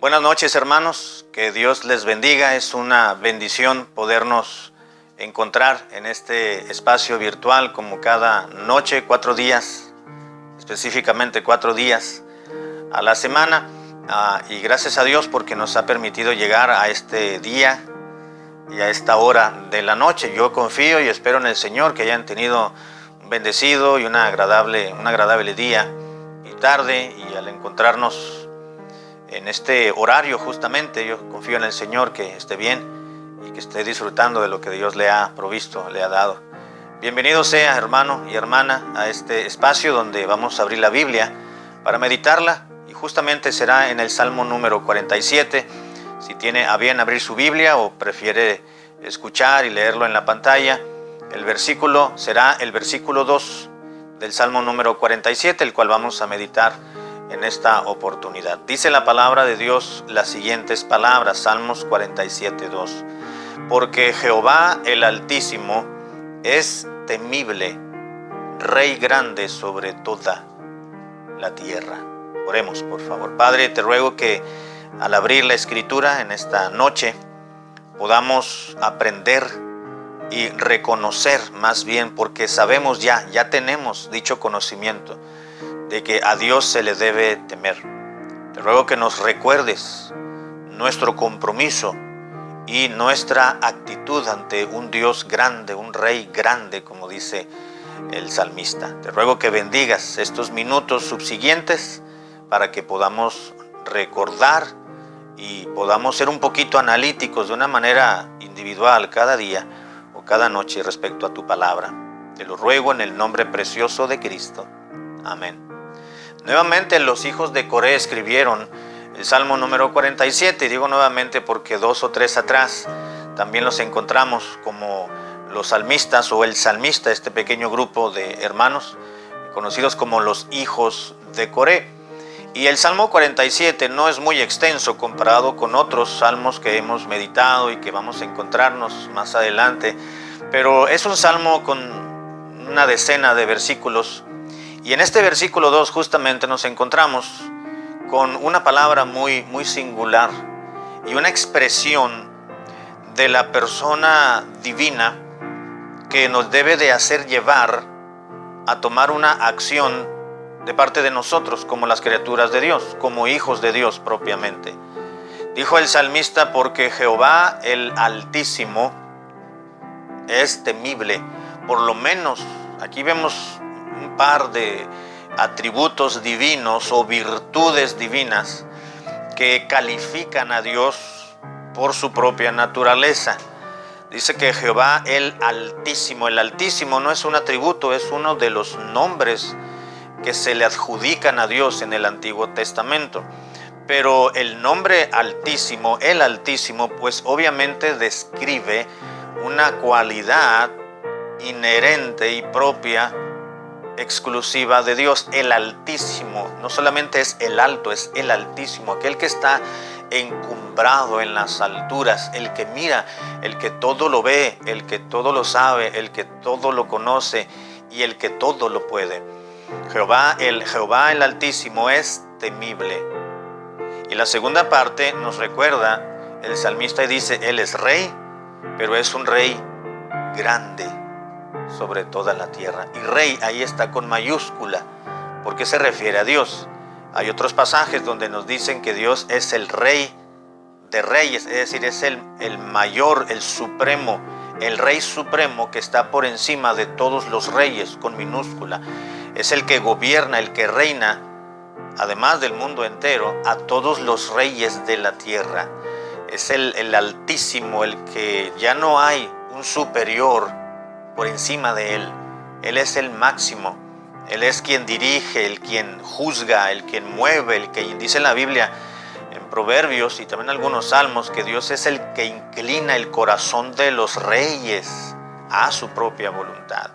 Buenas noches, hermanos, que Dios les bendiga. Es una bendición podernos encontrar en este espacio virtual como cada noche, 4 días, específicamente 4 días a la semana. Y gracias a Dios porque nos ha permitido llegar a este día y a esta hora de la noche. Yo confío y espero en el Señor que hayan tenido un bendecido y un agradable día y tarde, y al encontrarnos en este horario justamente, yo confío en el Señor que esté bien y que esté disfrutando de lo que Dios le ha provisto, le ha dado. Bienvenido sea, hermano y hermana, a este espacio donde vamos a abrir la Biblia para meditarla, y justamente será en el Salmo número 47. Si tiene a bien abrir su Biblia o prefiere escuchar y leerlo en la pantalla, el versículo será el versículo 2 del Salmo número 47, el cual vamos a meditar en esta oportunidad. Dice la palabra de Dios las siguientes palabras, Salmos 47, 2. Porque Jehová el Altísimo es temible, Rey grande sobre toda la tierra. Oremos, por favor. Padre, te ruego que al abrir la Escritura en esta noche podamos aprender y reconocer, más bien, porque sabemos ya tenemos dicho conocimiento de que a Dios se le debe temer. Te ruego que nos recuerdes nuestro compromiso y nuestra actitud ante un Dios grande, un Rey grande, como dice el salmista. Te ruego que bendigas estos minutos subsiguientes para que podamos recordar y podamos ser un poquito analíticos de una manera individual cada día o cada noche respecto a tu palabra. Te lo ruego en el nombre precioso de Cristo. Amén. Nuevamente los hijos de Coré escribieron el Salmo número 47, y digo nuevamente porque 2 o 3 atrás también los encontramos como los salmistas o el salmista, este pequeño grupo de hermanos conocidos como los hijos de Coré. Y el Salmo 47 no es muy extenso comparado con otros salmos que hemos meditado y que vamos a encontrarnos más adelante, pero es un salmo con una decena de versículos. Y en este versículo 2 justamente nos encontramos con una palabra muy singular y una expresión de la persona divina que nos debe de hacer llevar a tomar una acción de parte de nosotros como las criaturas de Dios, como hijos de Dios propiamente. Dijo el salmista: porque Jehová el Altísimo es temible. Por lo menos aquí vemos un par de atributos divinos o virtudes divinas que califican a Dios por su propia naturaleza. Dice que Jehová el Altísimo no es un atributo, es uno de los nombres que se le adjudican a Dios en el Antiguo Testamento. Pero el nombre Altísimo, el Altísimo, pues obviamente describe una cualidad inherente y propia, exclusiva de Dios. El Altísimo no solamente es el alto, es el Altísimo, aquel que está encumbrado en las alturas, el que mira, el que todo lo ve, el que todo lo sabe, el que todo lo conoce y el que todo lo puede. Jehová el Altísimo es temible. Y la segunda parte nos recuerda el salmista y dice: Él es Rey, pero es un Rey grande sobre toda la tierra. Y Rey ahí está con mayúscula, porque se refiere a Dios. Hay otros pasajes donde nos dicen que Dios es el Rey de reyes, es decir, es el mayor, el supremo, el Rey supremo que está por encima de todos los reyes, con minúscula. Es el que gobierna, el que reina, además del mundo entero, a todos los reyes de la tierra. Es el Altísimo, el que ya no hay un superior por encima de él. Él es el máximo. Él es quien dirige, el quien juzga, el quien mueve, el que dice en la Biblia, en Proverbios y también en algunos salmos, que Dios es el que inclina el corazón de los reyes a su propia voluntad.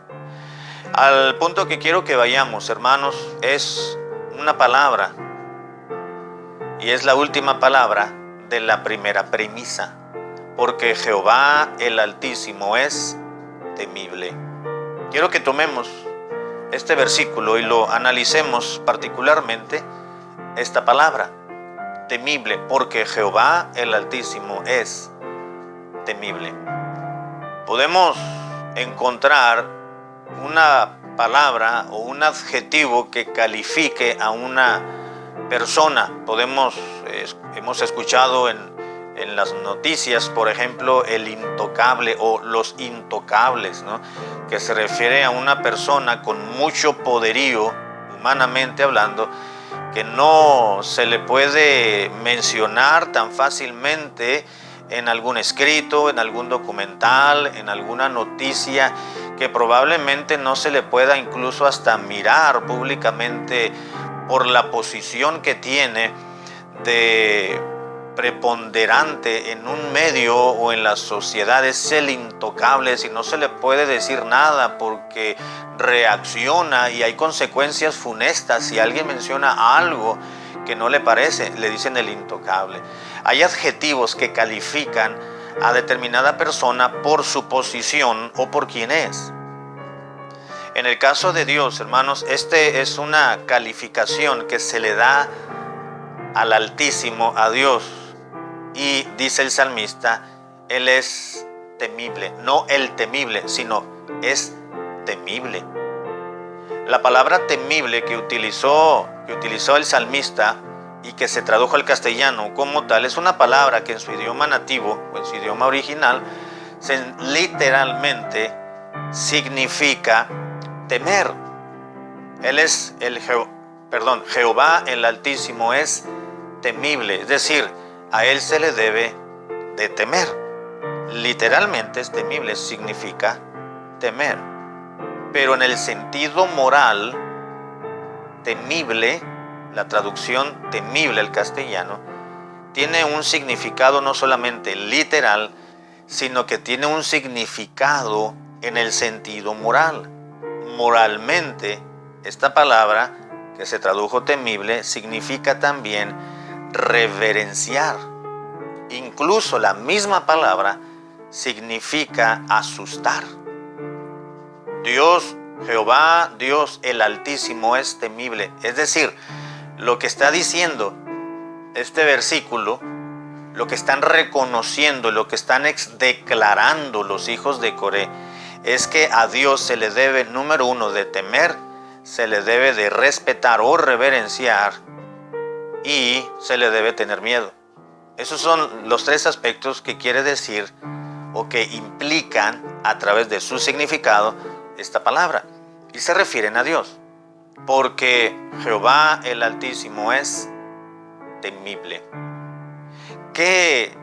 Al punto que quiero que vayamos, hermanos, es una palabra, y es la última palabra de la primera premisa: porque Jehová el Altísimo es temible. Quiero que tomemos este versículo y lo analicemos particularmente esta palabra, temible, porque Jehová el Altísimo es temible. Podemos encontrar una palabra o un adjetivo que califique a una persona. Hemos escuchado en las noticias, por ejemplo, el intocable o los intocables, ¿no? Que se refiere a una persona con mucho poderío, humanamente hablando, que no se le puede mencionar tan fácilmente en algún escrito, en algún documental, en alguna noticia, que probablemente no se le pueda incluso hasta mirar públicamente por la posición que tiene de preponderante en un medio o en la sociedad. Es el intocable, si no se le puede decir nada porque reacciona y hay consecuencias funestas. Si alguien menciona algo que no le parece, le dicen el intocable. Hay adjetivos que califican a determinada persona por su posición o por quién es. En el caso de Dios, hermanos, es una calificación que se le da al Altísimo, a Dios. Y dice el salmista, Él es temible, no el temible, sino es temible. La palabra temible que utilizó el salmista y que se tradujo al castellano como tal, es una palabra que en su idioma nativo o en su idioma original literalmente significa temer. Jehová el Altísimo es temible, es decir, a Él se le debe de temer. Literalmente es temible, significa temer. Pero en el sentido moral, temible, la traducción temible al castellano, tiene un significado no solamente literal, sino que tiene un significado en el sentido moral. Moralmente, esta palabra que se tradujo temible significa también reverenciar. Incluso la misma palabra significa asustar. Dios, Jehová, Dios el Altísimo es temible. Es decir, lo que está diciendo este versículo, lo que están reconociendo, lo que están declarando los hijos de Coré, es que a Dios se le debe, número uno, de temer, se le debe de respetar o reverenciar y se le debe tener miedo. Esos son los tres aspectos que quiere decir o que implican a través de su significado esta palabra. Y se refieren a Dios, porque Jehová el Altísimo es temible. Que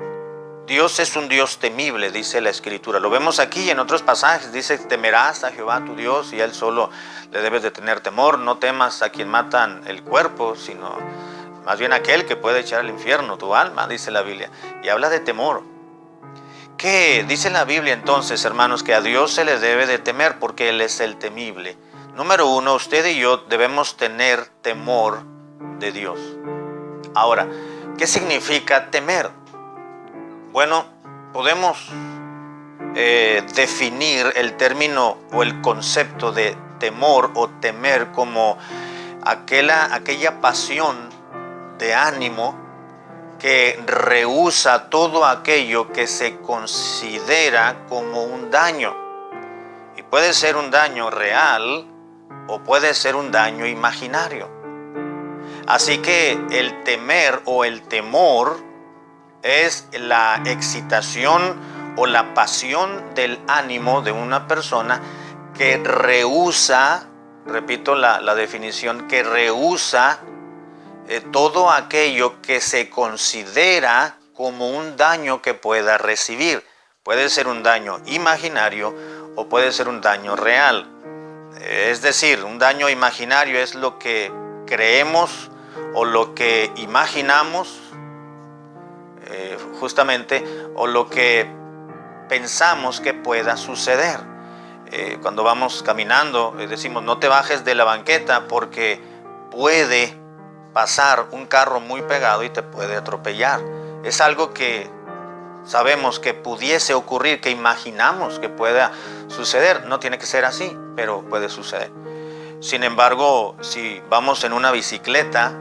Dios es un Dios temible, dice la Escritura. Lo vemos aquí y en otros pasajes. Dice, temerás a Jehová tu Dios y a Él solo le debes de tener temor. No temas a quien matan el cuerpo, sino más bien aquel que puede echar al infierno tu alma, dice la Biblia. Y habla de temor. ¿Qué dice la Biblia entonces, hermanos? Que a Dios se le debe de temer porque Él es el temible. Número uno, usted y yo debemos tener temor de Dios. Ahora, ¿qué significa temer? Bueno, podemos definir el término o el concepto de temor o temer como aquella pasión de ánimo que rehúsa todo aquello que se considera como un daño. Y puede ser un daño real o puede ser un daño imaginario. Así que el temer o el temor es la excitación o la pasión del ánimo de una persona que rehúsa, repito la definición, que rehúsa todo aquello que se considera como un daño que pueda recibir. Puede ser un daño imaginario o puede ser un daño real. Es decir, un daño imaginario es lo que creemos o lo que imaginamos, justamente, o lo que pensamos que pueda suceder. Cuando vamos caminando, decimos, no te bajes de la banqueta porque puede pasar un carro muy pegado y te puede atropellar. Es algo que sabemos que pudiese ocurrir, que imaginamos que pueda suceder. No tiene que ser así, pero puede suceder. Sin embargo, si vamos en una bicicleta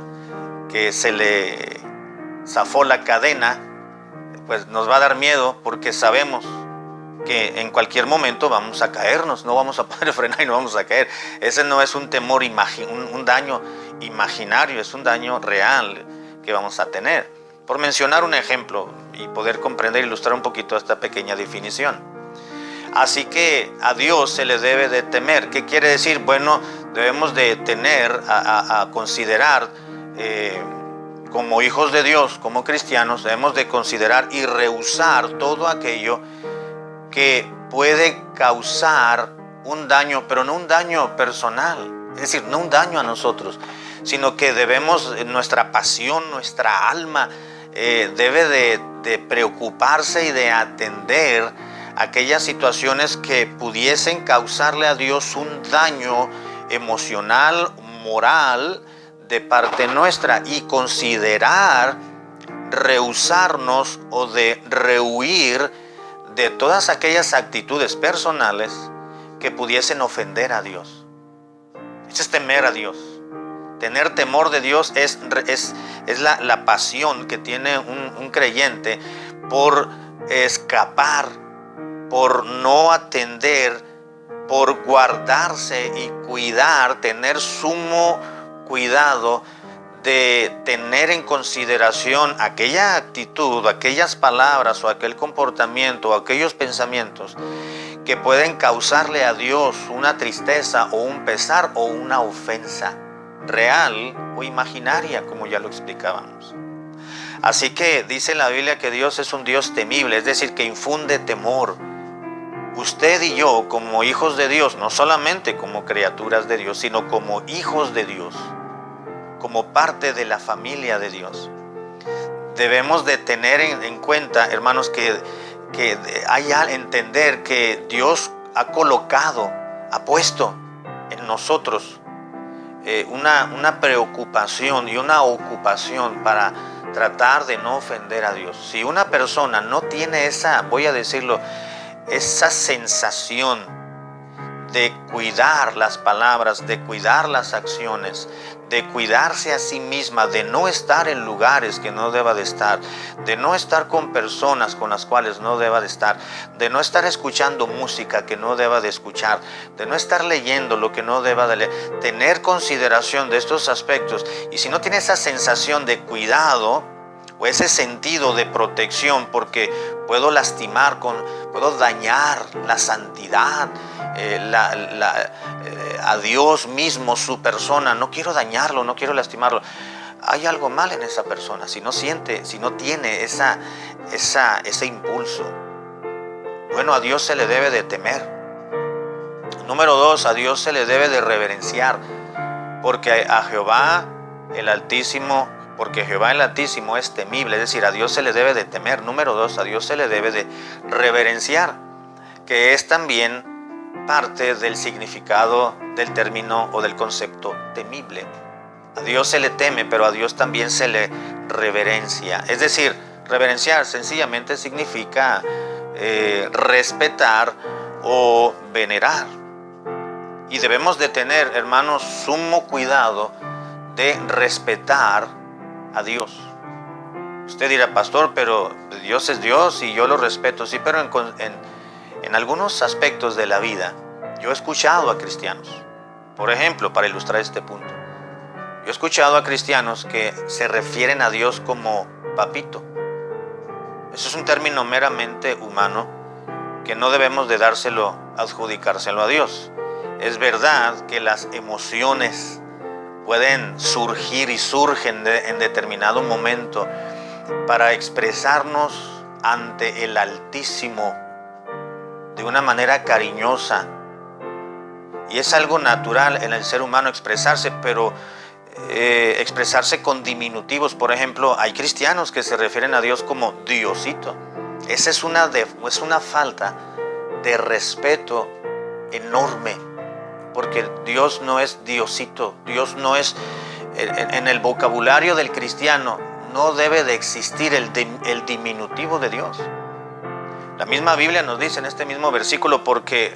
que se zafó la cadena, pues nos va a dar miedo porque sabemos que en cualquier momento vamos a caernos, no vamos a poder frenar y no vamos a caer. Ese no es un temor, un daño imaginario, es un daño real que vamos a tener. Por mencionar un ejemplo y poder comprender, ilustrar un poquito esta pequeña definición. Así que a Dios se le debe de temer. ¿Qué quiere decir? Bueno, debemos de tener, a considerar, como hijos de Dios, como cristianos, debemos de considerar y rehusar todo aquello que puede causar un daño, pero no un daño personal, es decir, no un daño a nosotros, sino que debemos, nuestra pasión, nuestra alma, debe de preocuparse y de atender aquellas situaciones que pudiesen causarle a Dios un daño emocional, moral, de parte nuestra, y considerar rehusarnos o de rehuir de todas aquellas actitudes personales que pudiesen ofender a Dios. Eso es temer a Dios. Tener temor de Dios es la pasión que tiene un creyente por escapar, por no atender, por guardarse y cuidar, tener sumo cuidado de tener en consideración aquella actitud, aquellas palabras o aquel comportamiento o aquellos pensamientos que pueden causarle a Dios una tristeza o un pesar o una ofensa real o imaginaria, como ya lo explicábamos. Así que dice la Biblia que Dios es un Dios temible, es decir, que infunde temor. Usted y yo, como hijos de Dios, no solamente como criaturas de Dios, sino como hijos de Dios, como parte de la familia de Dios, debemos de tener en cuenta, hermanos, que hay al entender que Dios ha colocado, ha puesto en nosotros una preocupación y una ocupación para tratar de no ofender a Dios. Si una persona no tiene esa, voy a decirlo, esa sensación de cuidar las palabras, de cuidar las acciones, de cuidarse a sí misma, de no estar en lugares que no deba de estar, de no estar con personas con las cuales no deba de estar, de no estar escuchando música que no deba de escuchar, de no estar leyendo lo que no deba de leer, tener consideración de estos aspectos. Y si no tiene esa sensación de cuidado o ese sentido de protección, porque puedo lastimar, puedo dañar la santidad, a Dios mismo, su persona, no quiero dañarlo, no quiero lastimarlo. Hay algo mal en esa persona, si no siente, si no tiene ese impulso. Bueno, a Dios se le debe de temer. Número 2, a Dios se le debe de reverenciar, porque a Jehová el Altísimo, porque Jehová el Altísimo es temible, es decir, a Dios se le debe de temer. Número 2, a Dios se le debe de reverenciar, que es también parte del significado del término o del concepto temible. A Dios se le teme, pero a Dios también se le reverencia. Es decir, reverenciar sencillamente significa respetar o venerar. Y debemos de tener, hermanos, sumo cuidado de respetar a Dios. Usted dirá, pastor, pero Dios es Dios y yo lo respeto. Sí, pero en algunos aspectos de la vida, yo he escuchado a cristianos, por ejemplo, para ilustrar este punto, yo he escuchado a cristianos que se refieren a Dios como papito. Eso es un término meramente humano que no debemos de adjudicárselo a Dios. Es verdad que las emociones pueden surgir y surgen en determinado momento para expresarnos ante el Altísimo de una manera cariñosa, y es algo natural en el ser humano expresarse, pero expresarse con diminutivos. Por ejemplo, hay cristianos que se refieren a Dios como Diosito. Esa es una falta de respeto enorme, porque Dios no es Diosito. Dios no es, en el vocabulario del cristiano no debe de existir el diminutivo de Dios. La misma Biblia nos dice en este mismo versículo, porque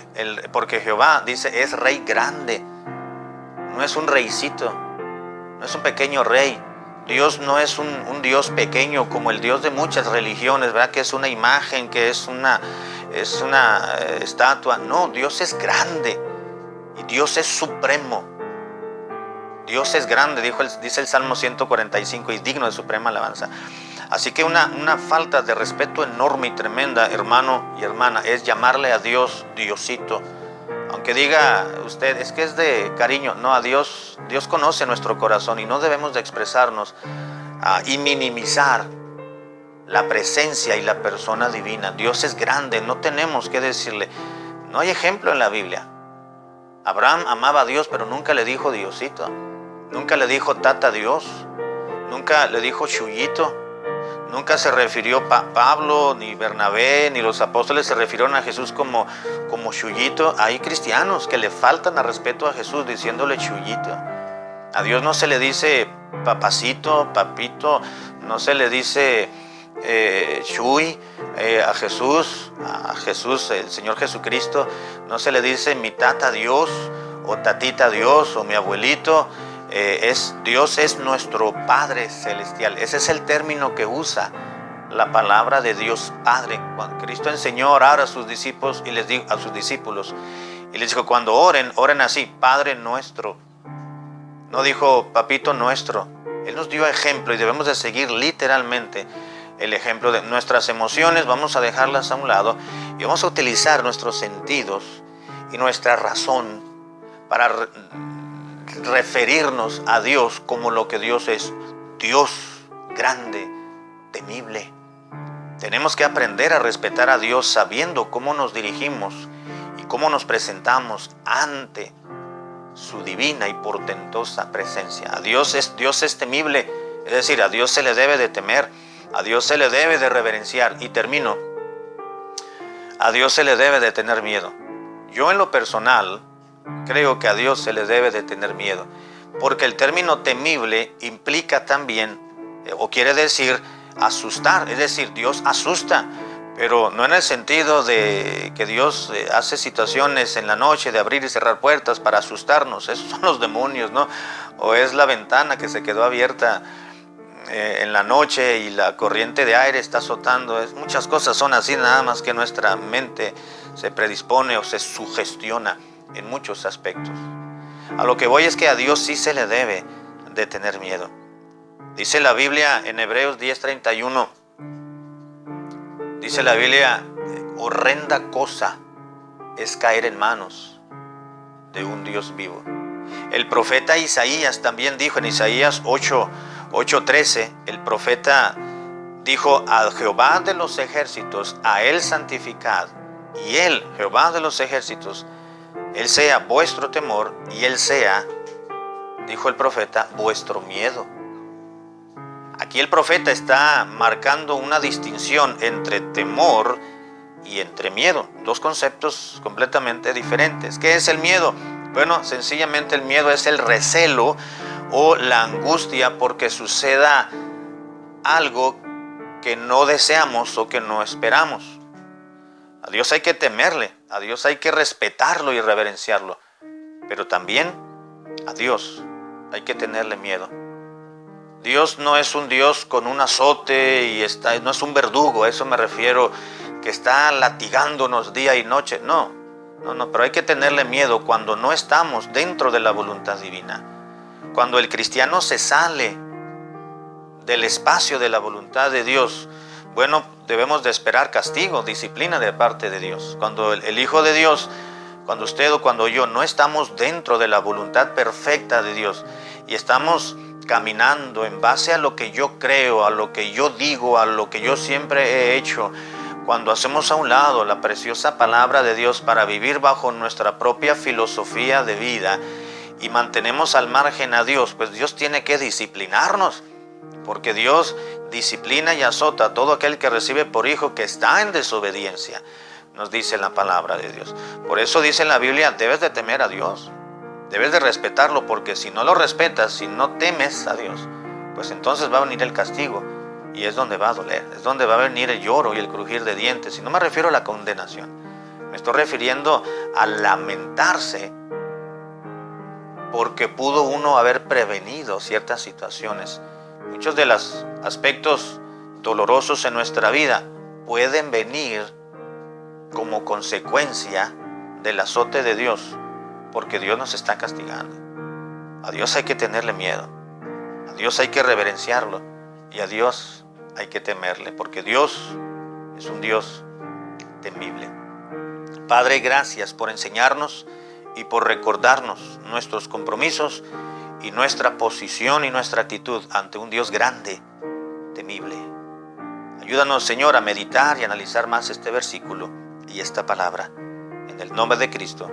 Jehová, dice, es rey grande, no es un reycito, no es un pequeño rey. Dios no es un Dios pequeño como el Dios de muchas religiones, ¿verdad? Que es una imagen, que es una estatua. No, Dios es grande y Dios es supremo. Dios es grande, dice el Salmo 145, y digno de suprema alabanza. Así que una falta de respeto enorme y tremenda, hermano y hermana, es llamarle a Dios Diosito. Aunque diga usted, es que es de cariño. No, a Dios conoce nuestro corazón y no debemos de expresarnos y minimizar la presencia y la persona divina. Dios es grande, no tenemos que decirle. No hay ejemplo en la Biblia. Abraham amaba a Dios, pero nunca le dijo Diosito. Nunca le dijo Tata Dios. Nunca le dijo Chuyito. Nunca se refirió Pablo, ni Bernabé, ni los apóstoles se refirieron a Jesús como Chuyito. Hay cristianos que le faltan al respeto a Jesús diciéndole Chuyito. A Dios no se le dice papacito, papito, no se le dice Chuy. A Jesús, el Señor Jesucristo, no se le dice mi tata Dios, o tatita Dios, o mi abuelito. Dios es nuestro Padre Celestial. Ese es el término que usa la palabra de Dios Padre. Cuando Cristo enseñó a orar a sus discípulos y les dijo cuando oren así, Padre nuestro. No dijo papito nuestro. Él nos dio ejemplo y debemos de seguir literalmente el ejemplo de nuestras emociones. Vamos a dejarlas a un lado y vamos a utilizar nuestros sentidos y nuestra razón para referirnos a Dios como lo que Dios es. Dios grande, temible. Tenemos que aprender a respetar a Dios sabiendo cómo nos dirigimos y cómo nos presentamos ante su divina y portentosa presencia. Dios es temible, es decir, a Dios se le debe de temer, a Dios se le debe de reverenciar. Y termino, a Dios se le debe de tener miedo. Yo en lo personal creo que a Dios se le debe de tener miedo, porque el término temible implica también, o quiere decir asustar, es decir, Dios asusta, pero no en el sentido de que Dios hace situaciones en la noche de abrir y cerrar puertas para asustarnos. Esos son los demonios, ¿no? O es la ventana que se quedó abierta en la noche y la corriente de aire está azotando. Muchas cosas son así, nada más que nuestra mente se predispone o se sugestiona en muchos aspectos. A lo que voy es que a Dios sí se le debe de tener miedo. Dice la Biblia en Hebreos 10:31, dice la Biblia, horrenda cosa es caer en manos de un Dios vivo. El profeta Isaías también dijo en Isaías 8:13, el profeta dijo, a Jehová de los ejércitos, a él santificad, y él, Jehová de los ejércitos, él sea vuestro temor, y él sea, dijo el profeta, vuestro miedo. Aquí el profeta está marcando una distinción entre temor y entre miedo, dos conceptos completamente diferentes. ¿Qué es el miedo? Bueno, sencillamente el miedo es el recelo o la angustia porque suceda algo que no deseamos o que no esperamos. A Dios hay que temerle, a Dios hay que respetarlo y reverenciarlo, pero también a Dios hay que tenerle miedo. Dios no es un Dios con un azote y no es un verdugo, a eso me refiero, que está latigándonos día y noche. No, pero hay que tenerle miedo cuando no estamos dentro de la voluntad divina. Cuando el cristiano se sale del espacio de la voluntad de Dios, bueno, debemos de esperar castigo, disciplina de parte de Dios. Cuando el Hijo de Dios, cuando usted o cuando yo no estamos dentro de la voluntad perfecta de Dios y estamos caminando en base a lo que yo creo, a lo que yo digo, a lo que yo siempre he hecho, cuando hacemos a un lado la preciosa palabra de Dios para vivir bajo nuestra propia filosofía de vida y mantenemos al margen a Dios, pues Dios tiene que disciplinarnos, porque Dios disciplina y azota a todo aquel que recibe por hijo que está en desobediencia, nos dice la palabra de Dios. Por eso dice en la Biblia, debes de temer a Dios, debes de respetarlo, porque si no lo respetas, si no temes a Dios, pues entonces va a venir el castigo y es donde va a doler, es donde va a venir el lloro y el crujir de dientes. Y no me refiero a la condenación, me estoy refiriendo a lamentarse porque pudo uno haber prevenido ciertas situaciones Muchos de los aspectos dolorosos en nuestra vida pueden venir como consecuencia del azote de Dios, porque Dios nos está castigando. A Dios hay que tenerle miedo, a Dios hay que reverenciarlo y a Dios hay que temerle, porque Dios es un Dios temible. Padre, gracias por enseñarnos y por recordarnos nuestros compromisos y nuestra posición y nuestra actitud ante un Dios grande, temible. Ayúdanos, Señor, a meditar y analizar más este versículo y esta palabra. En el nombre de Cristo.